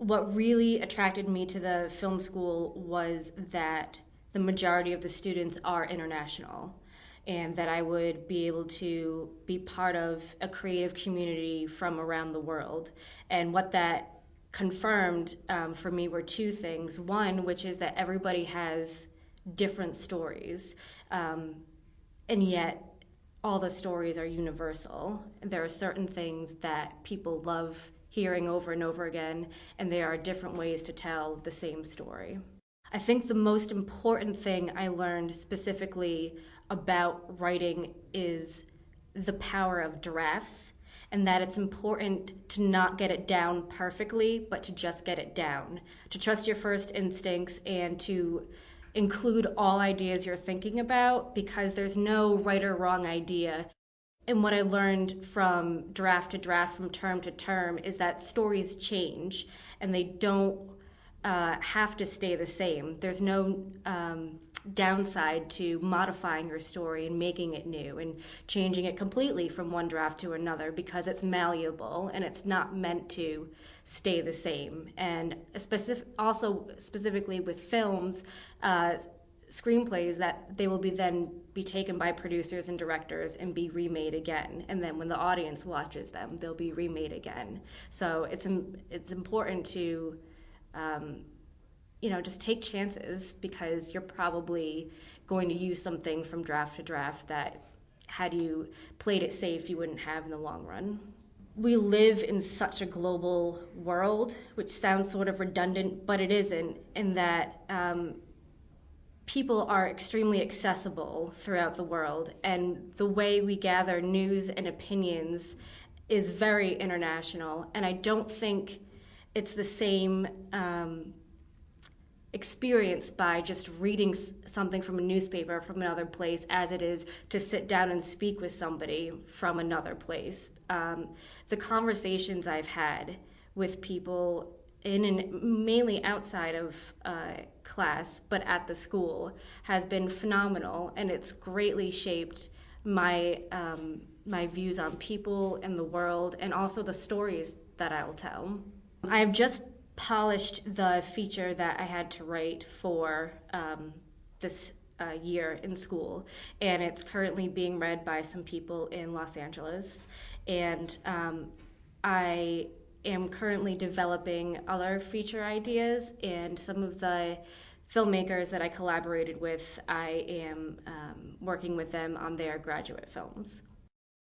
What really attracted me to the film school was that the majority of the students are international, and that I would be able to be part of a creative community from around the world. And what that confirmed for me were two things. One, which is that everybody has different stories, and yet all the stories are universal. There are certain things that people love hearing over and over again, and there are different ways to tell the same story. I think the most important thing I learned specifically about writing is the power of drafts, and that it's important to not get it down perfectly, but to just get it down, to trust your first instincts and to include all ideas you're thinking about, because there's no right or wrong idea. And what I learned from draft to draft, from term to term, is that stories change and they don't have to stay the same. There's no downside to modifying your story and making it new and changing it completely from one draft to another, because it's malleable and it's not meant to stay the same. And also specifically with films, screenplays, that they will then be taken by producers and directors and be remade again, and then when the audience watches them, they'll be remade again. So it's important to just take chances, because you're probably going to use something from draft to draft that, had you played it safe, you wouldn't have in the long run. We live in such a global world, which sounds sort of redundant, but it isn't, in that people are extremely accessible throughout the world, and the way we gather news and opinions is very international. And I don't think it's the same experience by just reading something from a newspaper from another place as it is to sit down and speak with somebody from another place. The conversations I've had with people in and mainly outside of class, but at the school, has been phenomenal, and it's greatly shaped my my views on people and the world, and also the stories that I'll tell. I've just polished the feature that I had to write for this year in school, and it's currently being read by some people in Los Angeles, and I am currently developing other feature ideas, and some of the filmmakers that I collaborated with, I am working with them on their graduate films.